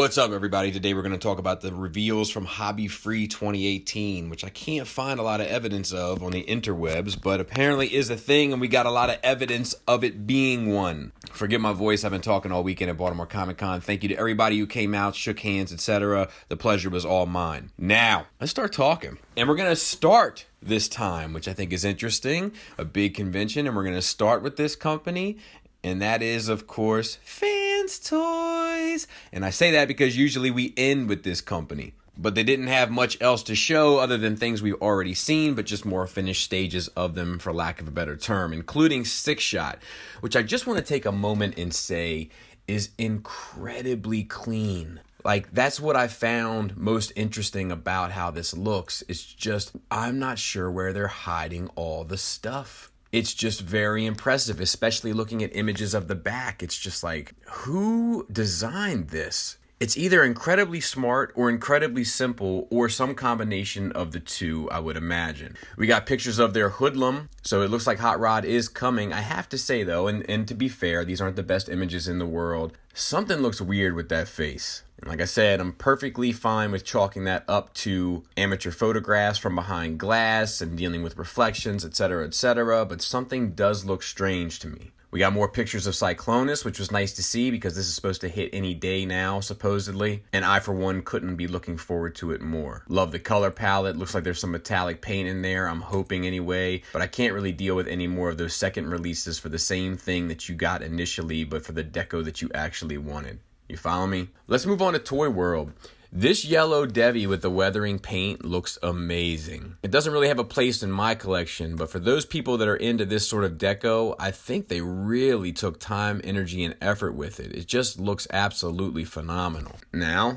What's up, everybody? Today we're going to talk about the reveals from Hobby Free 2018, which I can't find a lot of evidence of on the interwebs, but apparently is a thing, and we got a lot of evidence of it being one. Forgive my voice, I've been talking all weekend at Baltimore Comic Con. Thank you to everybody who came out, shook hands, etc. The pleasure was all mine. Now, let's start talking. And we're going to start this time, which I think is interesting, a big convention, and we're going to start with this company, and that is, of course, Fanstoys. And I say that because usually we end with this company. But they didn't have much else to show other than things we've already seen, but just more finished stages of them, for lack of a better term, including Six Shot, which I just want to take a moment and say is incredibly clean. Like, that's what I found most interesting about how this looks. It's just, I'm not sure where they're hiding all the stuff. It's just very impressive, especially looking at images of the back. It's just like, who designed this? It's either incredibly smart or incredibly simple or some combination of the two, I would imagine. We got pictures of their hoodlum, so it looks like Hot Rod is coming. I have to say, though, and to be fair, these aren't the best images in the world. Something looks weird with that face. And like I said, I'm perfectly fine with chalking that up to amateur photographs from behind glass and dealing with reflections, etc., but something does look strange to me. We got more pictures of Cyclonus, which was nice to see because this is supposed to hit any day now, supposedly. And I, for one, couldn't be looking forward to it more. Love the color palette. Looks like there's some metallic paint in there. I'm hoping anyway. But I can't really deal with any more of those second releases for the same thing that you got initially, but for the deco that you actually wanted. You follow me? Let's move on to Toy World. This yellow Devi with the weathering paint looks amazing. It doesn't really have a place in my collection, but for those people that are into this sort of deco, I think they really took time, energy, and effort with it. It just looks absolutely phenomenal. Now,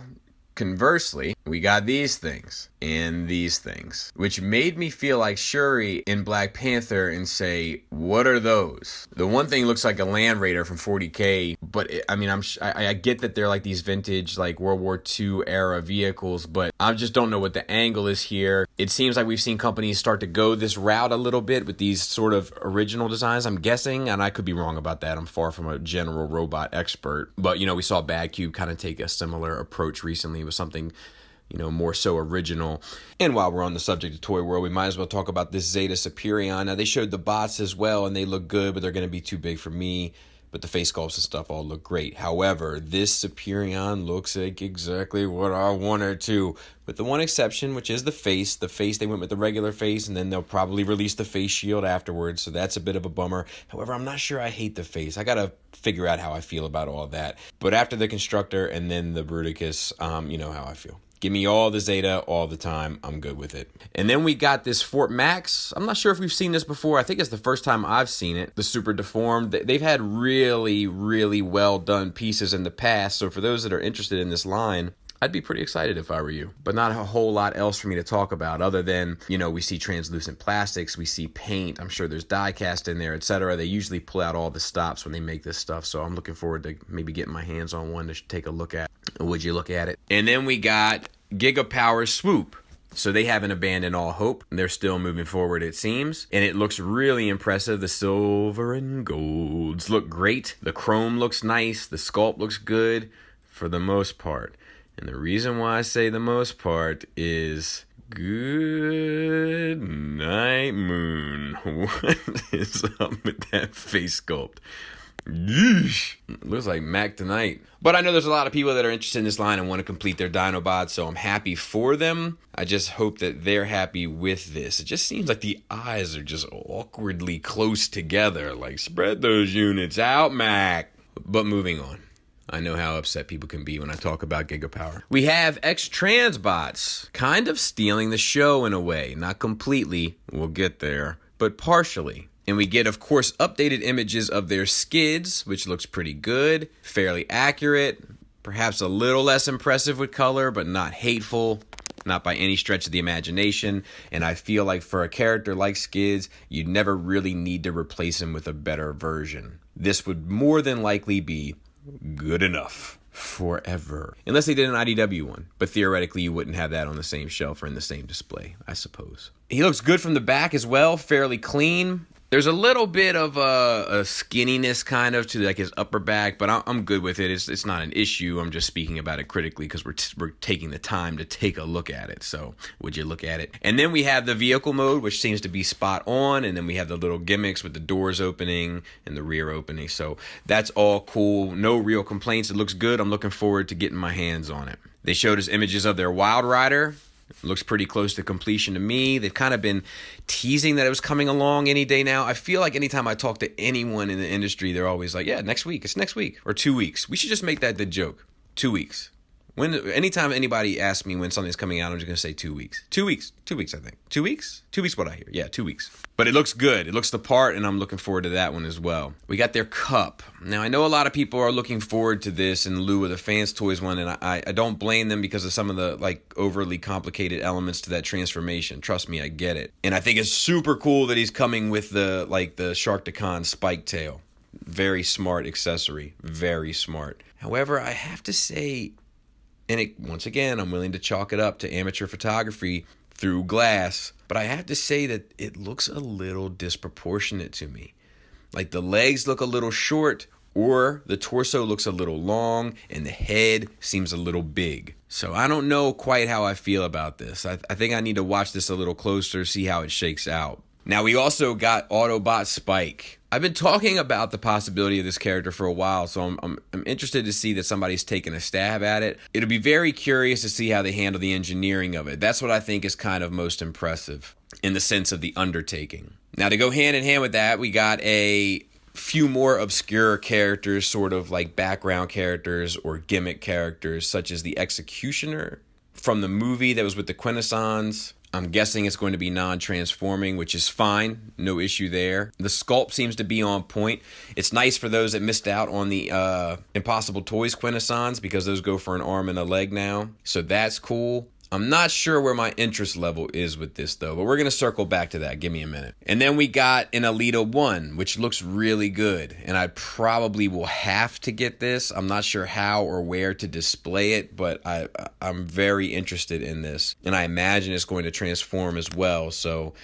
conversely, we got these things and these things, which made me feel like Shuri in Black Panther and say, what are those? The one thing looks like a Land Raider from 40K, but I get that they're like these vintage, like World War II era vehicles, but I just don't know what the angle is here. It seems like we've seen companies start to go this route a little bit with these sort of original designs, I'm guessing, and I could be wrong about that. I'm far from a general robot expert, but we saw Bad Cube kind of take a similar approach recently with something more so original. And while we're on the subject of Toy World, we might as well talk about this Zeta Superion. Now, they showed the bots as well, and they look good, but they're going to be too big for me. But the face sculpts and stuff all look great. However, this Superion looks like exactly what I wanted to, with the one exception, which is the face. The face, they went with the regular face, and then they'll probably release the face shield afterwards, so that's a bit of a bummer. However, I'm not sure I hate the face. I got to figure out how I feel about all that. But after the Constructor and then the Bruticus, you know how I feel. Give me all the Zeta all the time. I'm good with it. And then we got this Fort Max. I'm not sure if we've seen this before. I think it's the first time I've seen it. The Super Deformed. They've had really, really well done pieces in the past. So for those that are interested in this line, I'd be pretty excited if I were you. But not a whole lot else for me to talk about other than, we see translucent plastics, we see paint, I'm sure there's die cast in there, etc. They usually pull out all the stops when they make this stuff, so I'm looking forward to maybe getting my hands on one to take a look at. Would you look at it? And then we got Gigapower Swoop. So they haven't abandoned all hope. They're still moving forward, it seems. And it looks really impressive. The silver and golds look great. The chrome looks nice. The sculpt looks good for the most part. And the reason why I say the most part is good night, Moon. What is up with that face sculpt? Yeesh. Looks like Mac tonight. But I know there's a lot of people that are interested in this line and want to complete their Dinobots, so I'm happy for them. I just hope that they're happy with this. It just seems like the eyes are just awkwardly close together. Like, spread those units out, Mac. But moving on. I know how upset people can be when I talk about Gigapower. We have X-transbots kind of stealing the show in a way. Not completely, we'll get there, but partially. And we get, of course, updated images of their skids, which looks pretty good, fairly accurate, perhaps a little less impressive with color, but not hateful, not by any stretch of the imagination. And I feel like for a character like Skids, you'd never really need to replace him with a better version. This would more than likely be good enough forever. Unless they did an IDW one. But theoretically, you wouldn't have that on the same shelf or in the same display, I suppose. He looks good from the back as well, fairly clean. There's a little bit of a skinniness kind of to like his upper back, but I'm good with it. It's not an issue. I'm just speaking about it critically because we're taking the time to take a look at it. So would you look at it? And then we have the vehicle mode, which seems to be spot on. And then we have the little gimmicks with the doors opening and the rear opening. So that's all cool. No real complaints. It looks good. I'm looking forward to getting my hands on it. They showed us images of their Wild Rider. Looks pretty close to completion to me. They've kind of been teasing that it was coming along any day now. I feel like anytime I talk to anyone in the industry, they're always like, yeah, next week. It's next week or 2 weeks. We should just make that the joke. 2 weeks. Anytime anybody asks me when something's coming out, I'm just going to say 2 weeks. 2 weeks. 2 weeks, I think. 2 weeks? 2 weeks what I hear. Yeah, 2 weeks. But it looks good. It looks the part, and I'm looking forward to that one as well. We got their cup. Now, I know a lot of people are looking forward to this in lieu of the Fanstoys one, and I don't blame them because of some of the like overly complicated elements to that transformation. Trust me, I get it. And I think it's super cool that he's coming with the Sharkticon spike tail. Very smart accessory. Very smart. However, I have to say, and once again, I'm willing to chalk it up to amateur photography through glass, but I have to say that it looks a little disproportionate to me. Like the legs look a little short, or the torso looks a little long, and the head seems a little big. So I don't know quite how I feel about this. I think I need to watch this a little closer, see how it shakes out. Now, we also got Autobot Spike. I've been talking about the possibility of this character for a while, so I'm interested to see that somebody's taken a stab at it. It'll be very curious to see how they handle the engineering of it. That's what I think is kind of most impressive in the sense of the undertaking. Now, to go hand in hand with that, we got a few more obscure characters, sort of like background characters or gimmick characters, such as the Executioner from the movie that was with the Quintessons. I'm guessing it's going to be non-transforming, which is fine. No issue there. The sculpt seems to be on point. It's nice for those that missed out on the Impossible Toys Quintessons because those go for an arm and a leg now. So that's cool. I'm not sure where my interest level is with this, though, but we're going to circle back to that. Give me a minute. And then we got an Alita 1, which looks really good, and I probably will have to get this. I'm not sure how or where to display it, but I'm very interested in this, and I imagine it's going to transform as well, so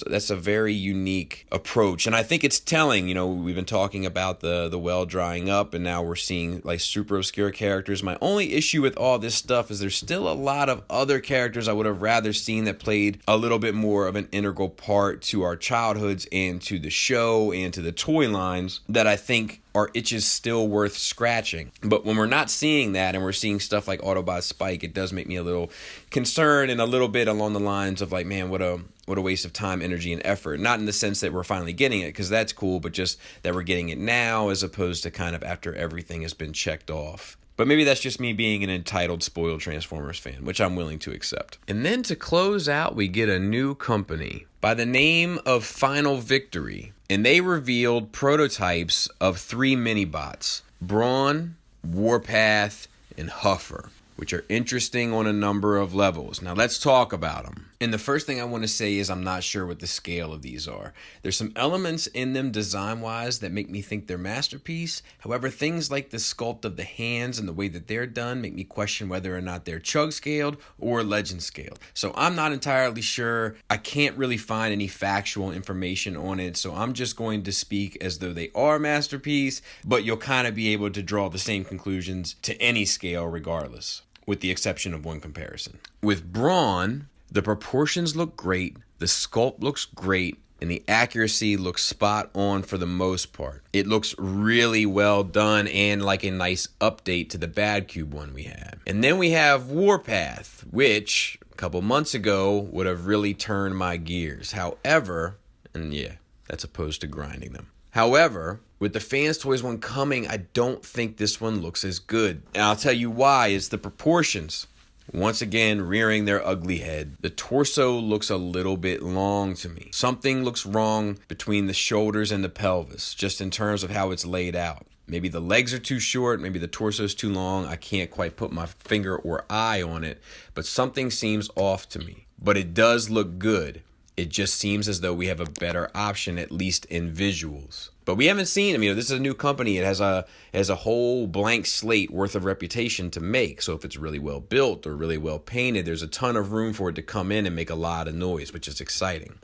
that's a very unique approach. And I think it's telling, we've been talking about the well drying up, and now we're seeing like super obscure characters. My only issue with all this stuff is there's still a lot of other characters I would have rather seen that played a little bit more of an integral part to our childhoods and to the show and to the toy lines that I think are itches still worth scratching. But when we're not seeing that and we're seeing stuff like Autobot Spike, it does make me a little concerned and a little bit along the lines of like, man, what a waste of time, energy, and effort. Not in the sense that we're finally getting it, because that's cool, but just that we're getting it now as opposed to kind of after everything has been checked off. But maybe that's just me being an entitled, spoiled Transformers fan, which I'm willing to accept. And then to close out, we get a new company by the name of Final Victory. And they revealed prototypes of 3 mini-bots, Brawn, Warpath, and Huffer, which are interesting on a number of levels. Now let's talk about them. And the first thing I want to say is I'm not sure what the scale of these are. There's some elements in them design-wise that make me think they're masterpiece. However, things like the sculpt of the hands and the way that they're done make me question whether or not they're chug-scaled or legend-scaled. So I'm not entirely sure. I can't really find any factual information on it, so I'm just going to speak as though they are masterpiece, but you'll kind of be able to draw the same conclusions to any scale regardless, with the exception of one comparison. With Brawn, the proportions look great, the sculpt looks great, and the accuracy looks spot on for the most part. It looks really well done and like a nice update to the Bad Cube one we had. And then we have Warpath, which a couple months ago would have really turned my gears. However, and yeah, that's opposed to grinding them. However, with the Fanstoys one coming, I don't think this one looks as good. And I'll tell you why. It's the proportions. Once again, rearing their ugly head. The torso looks a little bit long to me. Something looks wrong between the shoulders and the pelvis, just in terms of how it's laid out. Maybe the legs are too short, maybe the torso's too long. I can't quite put my finger or eye on it, but something seems off to me. But it does look good. It just seems as though we have a better option, at least in visuals. But we haven't seen them. This is a new company. It has a whole blank slate worth of reputation to make. So if it's really well built or really well painted, there's a ton of room for it to come in and make a lot of noise, which is exciting.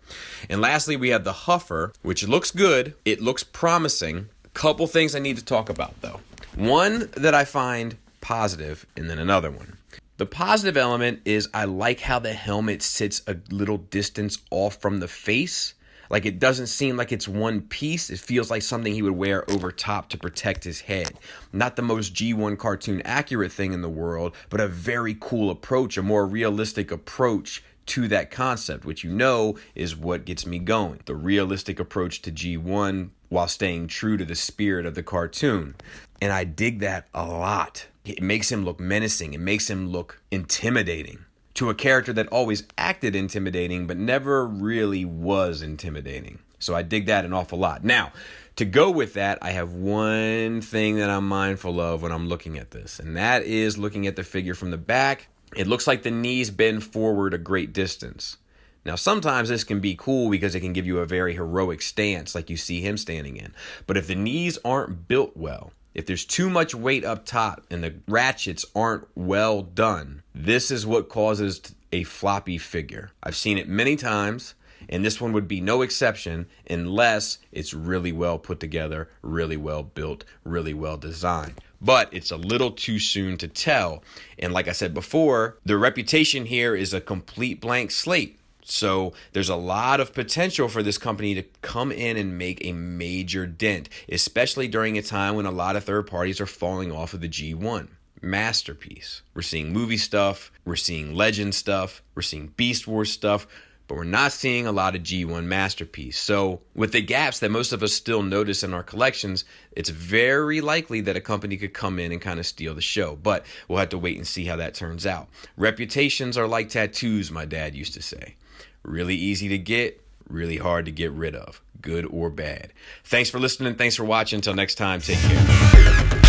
And lastly, we have the Huffer, which looks good. It looks promising. A couple things I need to talk about, though. One that I find positive, and then another one. The positive element is I like how the helmet sits a little distance off from the face. Like, it doesn't seem like it's one piece. It feels like something he would wear over top to protect his head. Not the most G1 cartoon accurate thing in the world, but a very cool approach, a more realistic approach to that concept, which is what gets me going. The realistic approach to G1 while staying true to the spirit of the cartoon. And I dig that a lot. It makes him look menacing. It makes him look intimidating to a character that always acted intimidating, but never really was intimidating. So I dig that an awful lot. Now, to go with that, I have one thing that I'm mindful of when I'm looking at this, and that is looking at the figure from the back. It looks like the knees bend forward a great distance. Now, sometimes this can be cool because it can give you a very heroic stance like you see him standing in. But if the knees aren't built well, if there's too much weight up top and the ratchets aren't well done, this is what causes a floppy figure. I've seen it many times, and this one would be no exception unless it's really well put together, really well built, really well designed. But it's a little too soon to tell. And like I said before, the reputation here is a complete blank slate. So there's a lot of potential for this company to come in and make a major dent, especially during a time when a lot of third parties are falling off of the G1. Masterpiece. We're seeing movie stuff, we're seeing Legend stuff, we're seeing Beast Wars stuff, but we're not seeing a lot of G1 masterpiece. So with the gaps that most of us still notice in our collections, it's very likely that a company could come in and kind of steal the show. But we'll have to wait and see how that turns out. Reputations are like tattoos, my dad used to say. Really easy to get, really hard to get rid of, good or bad. Thanks for listening. Thanks for watching. Until next time, take care.